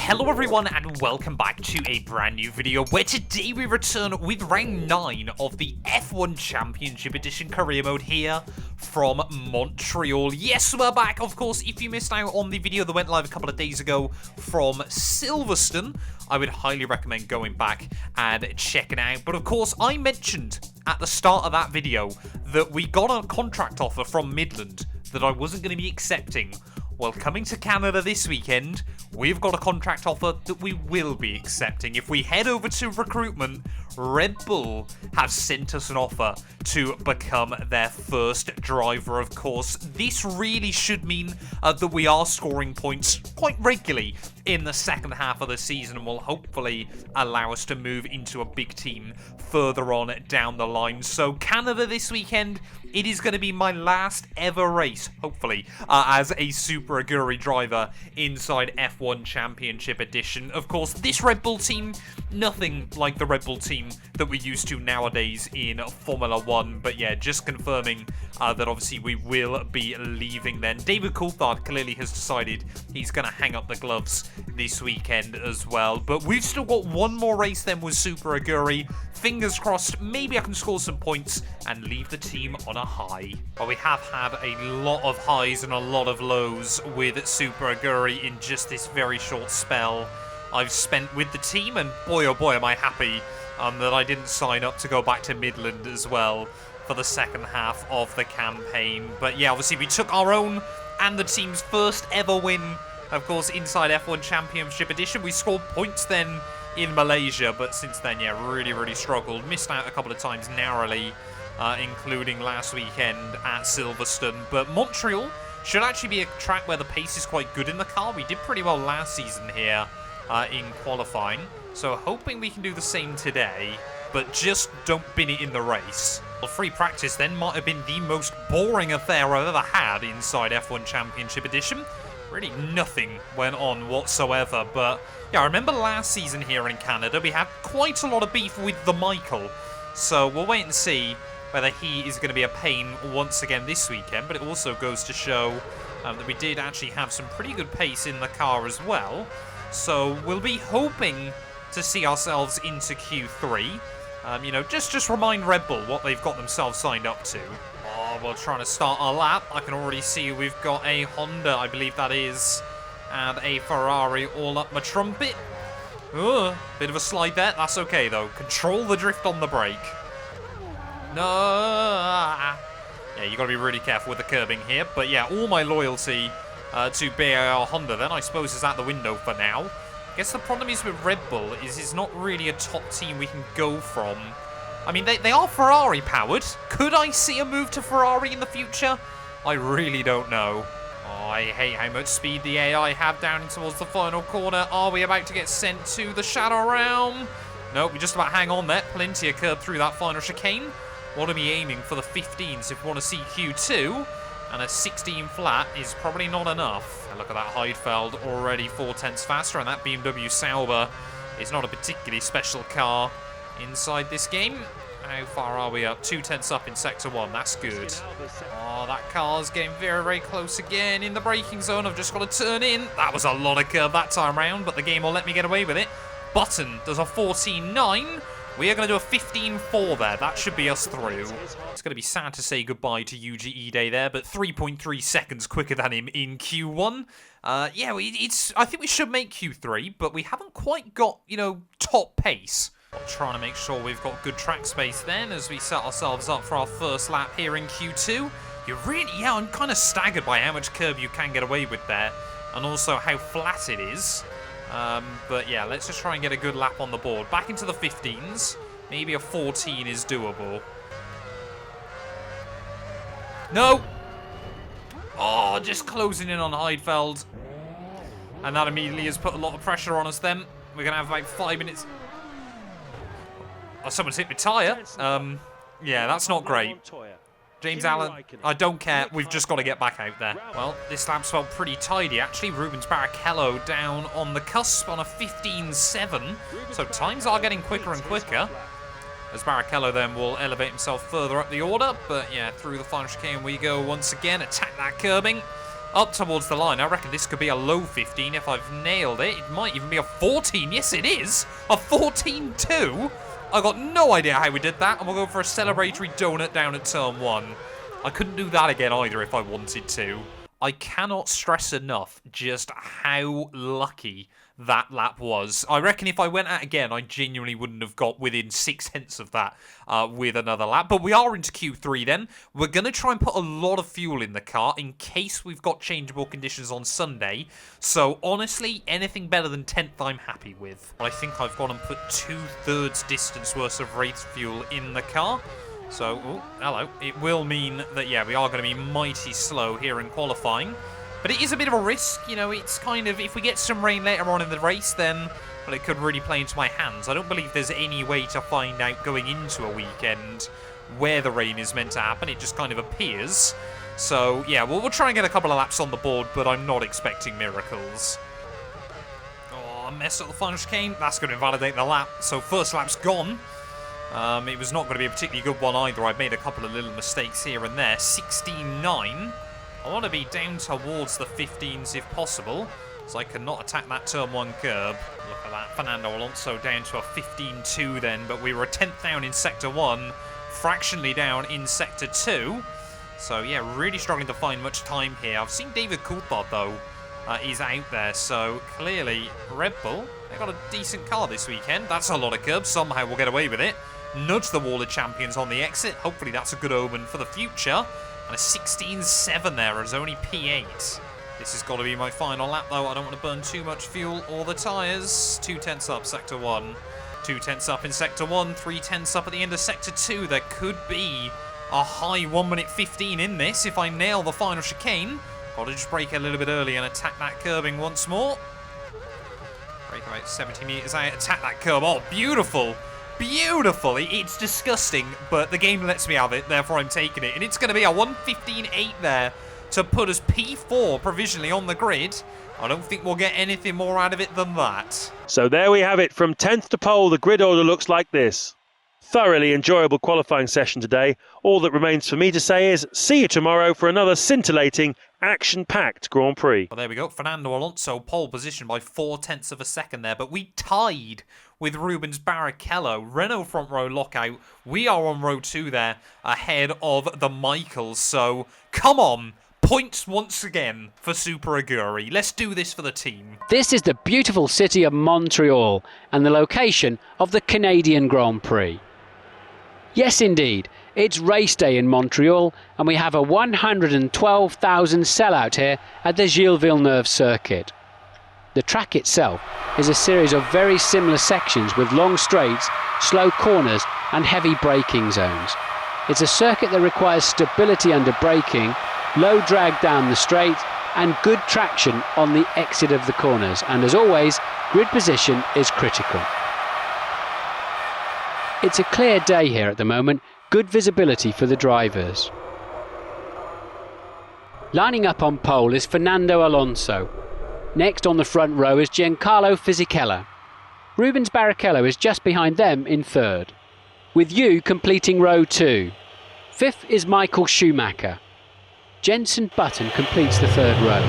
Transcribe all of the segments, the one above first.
Hello everyone and welcome back to a brand new video where today we return with round 9 of the F1 Championship Edition career mode here from Montreal. Yes, we're back. Of course, if you missed out on the video that went live a couple of days ago from Silverstone, I would highly recommend going back and checking it out. But of course, I mentioned at the start of that video that we got a contract offer from Midland that I wasn't going to be accepting. Well, coming to Canada this weekend, we've got a contract offer that we will be accepting. If we head over to recruitment, Red Bull have sent us an offer to become their first driver, of course. This really should mean that we are scoring points quite regularly in the second half of the season and will hopefully allow us to move into a big team further on down the line. So Canada this weekend, it is going to be my last ever race, hopefully, as a Super AGURI driver inside F1 Championship Edition. Of course, this Red Bull team, nothing like the Red Bull team that we're used to nowadays in Formula 1. But yeah, just confirming that obviously we will be leaving then. David Coulthard clearly has decided he's going to hang up the gloves this weekend as well. But we've still got one more race then with Super AGURI. Fingers crossed, maybe I can score some points and leave the team on a high. But we have had a lot of highs and a lot of lows with Super AGURI in just this very short spell I've spent with the team. And boy, oh boy, am I happy that I didn't sign up to go back to Midland as well for the second half of the campaign. But yeah, obviously we took our own and the team's first ever win, of course, inside F1 Championship Edition. We scored points then in Malaysia, but since then, yeah, really struggled. Missed out a couple of times narrowly, including last weekend at Silverstone. But Montreal should actually be a track where the pace is quite good in the car. We did pretty well last season here in qualifying, so hoping we can do the same today, but just don't bin it in the race. Well, free practice then might have been the most boring affair I've ever had inside F1 Championship Edition. Really nothing went on whatsoever, but yeah, I remember last season here in Canada, we had quite a lot of beef with the Michael, so we'll wait and see whether he is going to be a pain once again this weekend. But it also goes to show that we did actually have some pretty good pace in the car as well, so we'll be hoping to see ourselves into Q3. You know, just remind Red Bull what they've got themselves signed up to. Oh, we're trying to start our lap. I can already see we've got a Honda, I believe that is, and a Ferrari all up my trumpet. Bit of a slide there. That's okay, though. Control the drift on the brake. No. Yeah, you got to be really careful with the curbing here. But yeah, all my loyalty to BAR Honda, then, I suppose, is out the window for now. I guess the problem is with Red Bull is it's not really a top team we can go from. I mean, they are Ferrari-powered. Could I see a move to Ferrari in the future? I really don't know. Oh, I hate how much speed the AI have down towards the final corner. Are we about to get sent to the Shadow Realm? Nope, we just about hang on there. Plenty of curb through that final chicane. Want to be aiming for the 15s if we want to see Q2. And a 16 flat is probably not enough. And look at that Heidfeld already 4/10 faster. And that BMW Sauber is not a particularly special car inside this game. How far are we up? 2/10 up in Sector 1. That's good. Oh, that car's getting very close again in the braking zone. I've just got to turn in. That was a lot of curb that time round, but the game will let me get away with it. Button does a 14.9. We are going to do a 15.4 there. That should be us through. It's going to be sad to say goodbye to Yuji Ide there, but 3.3 seconds quicker than him in Q1. Yeah, I think we should make Q3, but we haven't quite got, you know, top pace. Trying to make sure we've got good track space then as we set ourselves up for our first lap here in Q2. Yeah, I'm kind of staggered by how much curb you can get away with there, and also how flat it is. But yeah, let's just try and get a good lap on the board. Back into the 15s. Maybe a 14 is doable. No! Oh, just closing in on Heidfeld. And that immediately has put a lot of pressure on us then. We're going to have about 5 minutes. Oh, someone's hit my tyre. Yeah, that's not great. James Allen, I don't care. We've just got to get back out there. Well, this lap's felt pretty tidy, actually. Rubens Barrichello down on the cusp on a 15.7. So times are getting quicker and quicker. As Barrichello then will elevate himself further up the order. But yeah, through the final chicane we go once again. Attack that curbing. up towards the line. I reckon this could be a low 15 if I've nailed it. It might even be a 14. Yes, it is. A 14-2. I got no idea how we did that. And we'll go for a celebratory donut down at turn 1. I couldn't do that again either if I wanted to. I cannot stress enough just how lucky that lap was. I reckon if I went out again, I genuinely wouldn't have got within 6/10 of that with another lap. But we are into Q3 then. We're going to try and put a lot of fuel in the car in case we've got changeable conditions on Sunday. So honestly, anything better than 10th I'm happy with. But I think I've gone and put 2/3 distance worth of race fuel in the car. So, oh, hello. It will mean that, yeah, we are going to be mighty slow here in qualifying. But it is a bit of a risk, you know, it's kind of, if we get some rain later on in the race, then, well, it could really play into my hands. I don't believe there's any way to find out going into a weekend where the rain is meant to happen. It just kind of appears. So, yeah, we'll try and get a couple of laps on the board, but I'm not expecting miracles. Oh, I messed up the final chicane. That's going to invalidate the lap. So, first lap's gone. It was not going to be a particularly good one either. I've made a couple of little mistakes here and there. 16.9. I want to be down towards the 15s if possible, so I cannot attack that turn 1 curb. Look at that. Fernando Alonso down to a 15.2 then, but we were a 10th down in Sector 1, fractionally down in Sector 2. So, yeah, really struggling to find much time here. I've seen David Coulthard, though, is out there, so clearly Red Bull, they got a decent car this weekend. That's a lot of curbs. Somehow we'll get away with it. Nudge the wall of champions on the exit. Hopefully that's a good omen for the future. And a 16.7 there as only P8. This has got to be my final lap, though. I don't want to burn too much fuel or the tyres. 2/10 up Sector 1. 2/10 up in Sector 1. 3/10 up at the end of Sector 2. There could be a high 1 minute 15 in this if I nail the final chicane. Got to just brake a little bit early and attack that curbing once more. Brake about 70 metres out. Attack that curb. Oh, beautiful. Beautiful. It's disgusting, but the game lets me have it, therefore I'm taking it. And it's going to be a 1:15.8 there to put us P4 provisionally on the grid. I don't think we'll get anything more out of it than that. So there we have it. From 10th to pole, the grid order looks like this. Thoroughly enjoyable qualifying session today. All that remains for me to say is see you tomorrow for another scintillating, action-packed Grand Prix. Well, there we go. Fernando Alonso pole position by 0.4 of a second there, but we tied with Rubens Barrichello. Renault front row lockout. We are on row 2 there, ahead of the Michaels. So, come on. Points once again for Super Aguri. Let's do this for the team. This is the beautiful city of Montreal and the location of the Canadian Grand Prix. Yes, indeed. It's race day in Montreal and we have a 112,000 sellout here at the Gilles Villeneuve circuit. The track itself is a series of very similar sections with long straights, slow corners and heavy braking zones. It's a circuit that requires stability under braking, low drag down the straight and good traction on the exit of the corners. And as always, grid position is critical. It's a clear day here at the moment, good visibility for the drivers. Lining up on pole is Fernando Alonso. Next on the front row is Giancarlo Fisichella. Rubens Barrichello is just behind them in third, with you completing row 2. Fifth is Michael Schumacher. Jenson Button completes the third row.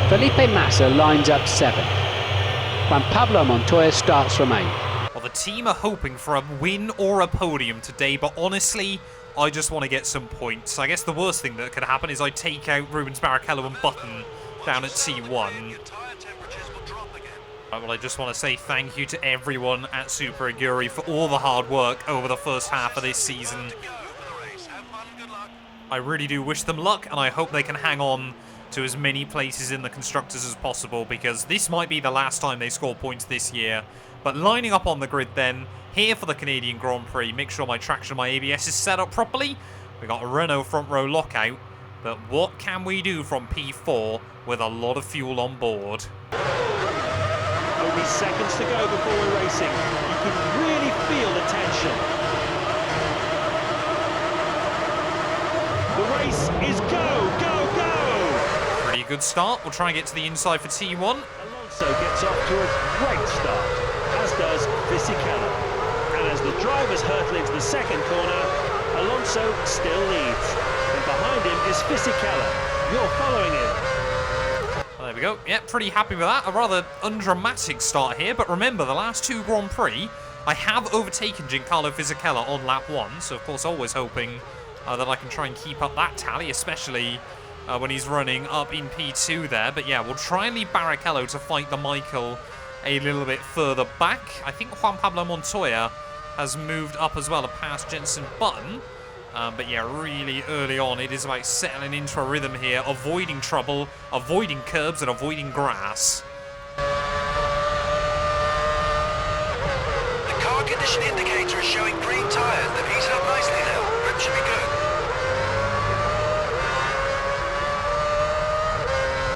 Felipe Massa lines up 7th. Juan Pablo Montoya starts from 8th. Well, the team are hoping for a win or a podium today, but honestly, I just want to get some points. I guess the worst thing that could happen is I take out Rubens Barrichello and Button down at T1. Well, I just want to say thank you to everyone at Super Aguri for all the hard work over the first half of this season. I really do wish them luck, and I hope they can hang on to as many places in the Constructors as possible, because this might be the last time they score points this year. But lining up on the grid then, here for the Canadian Grand Prix, make sure my traction and my ABS is set up properly. We got a Renault front row lockout, but what can we do from P4 with a lot of fuel on board? Only seconds to go before we're racing. You can really feel the tension. The race is go, go, go! Pretty good start. We'll try and get to the inside for T1. Alonso gets off to a great start, as does Fisichella. And as the drivers hurtle into the second corner, Alonso still leads. And behind him is Fisichella. You're following him. we go. Yeah, pretty happy with that. A rather undramatic start here, but remember, the last 2 Grand Prix, I have overtaken Giancarlo Fisichella on lap 1, so of course always hoping that I can try and keep up that tally, especially when he's running up in P2 there. But yeah, we'll try and leave Barrichello to fight the Michael a little bit further back. I think Juan Pablo Montoya has moved up as well to pass Jenson Button. But yeah, really early on, it is about settling into a rhythm here, avoiding trouble, avoiding curbs, and avoiding grass. The car condition indicator is showing green tyres. They've heated up nicely now. Grip should be good.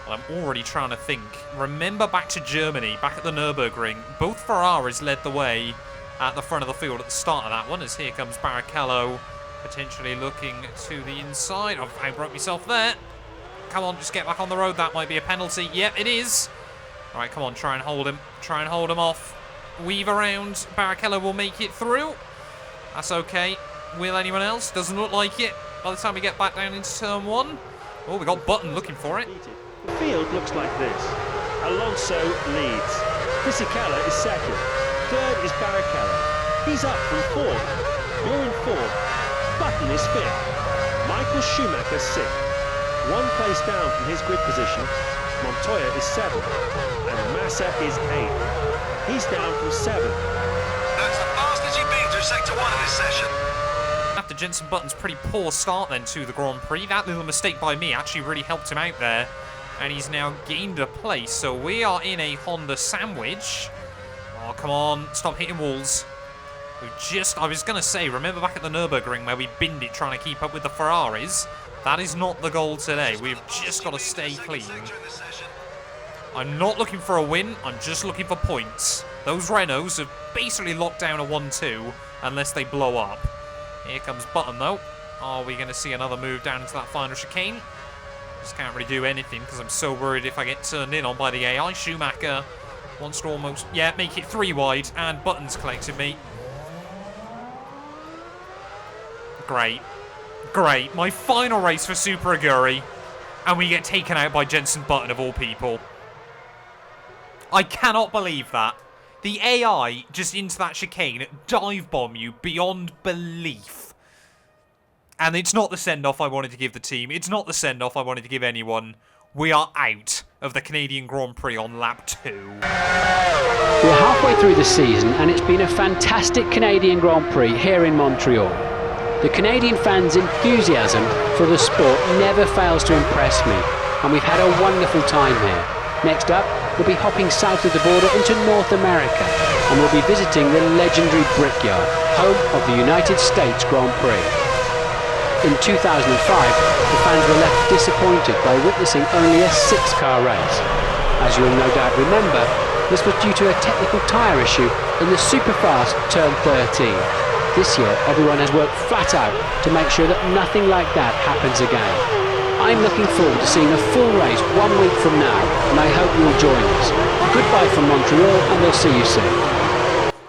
I'm already trying to think. Remember back to Germany, back at the Nürburgring, both Ferraris led the way at the front of the field at the start of that one, as here comes Barrichello, potentially looking to the inside. Oh, I broke myself there. Come on, just get back on the road. That might be a penalty. Yep, it is. All right, come on, try and hold him. Try and hold him off. Weave around. Barrichello will make it through. That's okay. Will anyone else? Doesn't look like it. By the time we get back down into turn 1. Oh, we got Button looking for it. The field looks like this. Alonso leads. Fisichella is second. Third is Barrichello. He's up from 4th. You're in 4th. Button is 5th. Michael Schumacher 6th. 1 place down from his grid position. Montoya is 7th. And Massa is 8th. He's down from 7th. That's the fastest you've been through Sector 1 in this session. After Jenson Button's pretty poor start then to the Grand Prix, that little mistake by me actually really helped him out there. And he's now gained a place. So we are in a Honda sandwich. Oh, come on. Stop hitting walls. I was going to say, remember back at the Nürburgring where we binned it trying to keep up with the Ferraris? That is not the goal today. We've just got to stay clean. I'm not looking for a win. I'm just looking for points. Those Renaults have basically locked down a 1-2 unless they blow up. Here comes Button, though. Are we going to see another move down into that final chicane? Just can't really do anything because I'm so worried if I get turned in on by the AI. Schumacher wants to almost, yeah, make it 3 wide, and Button's collected me. Great. Great. My final race for Super Aguri, and we get taken out by Jenson Button of all people. I cannot believe that. The AI just into that chicane dive bomb you beyond belief. And it's not the send-off I wanted to give the team. It's not the send-off I wanted to give anyone. We are out of the Canadian Grand Prix on lap 2. We're halfway through the season and it's been a fantastic Canadian Grand Prix here in Montreal. The Canadian fans' enthusiasm for the sport never fails to impress me, and we've had a wonderful time here. Next up, we'll be hopping south of the border into North America, and we'll be visiting the legendary Brickyard, home of the United States Grand Prix. In 2005, the fans were left disappointed by witnessing only a 6-car race. As you'll no doubt remember, this was due to a technical tyre issue in the superfast Turn 13. This year, everyone has worked flat out to make sure that nothing like that happens again. I'm looking forward to seeing a full race 1 week from now, and I hope you'll join us. Goodbye from Montreal, and we'll see you soon.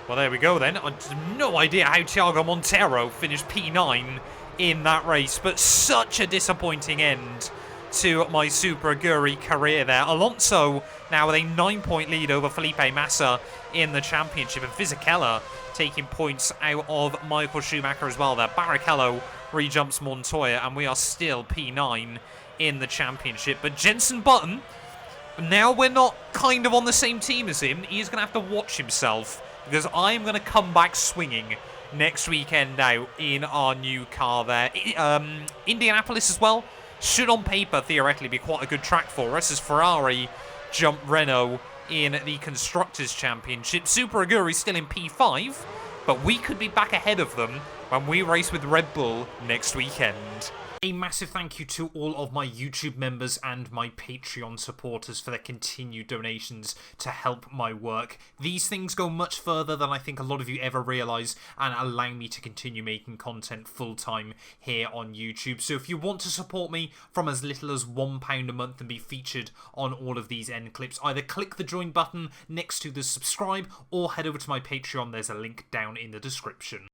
Well, there we go then. I have no idea how Thiago Monteiro finished P9 in that race, but such a disappointing end to my Super Aguri career there. Alonso now with a 9-point lead over Felipe Massa in the championship, and Fisichella taking points out of Michael Schumacher as well there. Barrichello rejumps Montoya, and we are still P9 in the championship. But Jenson Button, now we're not kind of on the same team as him. He's going to have to watch himself, because I'm going to come back swinging next weekend out in our new car there. Indianapolis as well should on paper theoretically be quite a good track for us, as Ferrari jump Renault in the Constructors' Championship. Super Aguri still in P5, but we could be back ahead of them when we race with Red Bull next weekend. A massive thank you to all of my YouTube members and my Patreon supporters for their continued donations to help my work. These things go much further than I think a lot of you ever realise, and allow me to continue making content full-time here on YouTube. So if you want to support me from as little as £1 a month and be featured on all of these end clips, either click the join button next to the subscribe or head over to my Patreon. There's a link down in the description.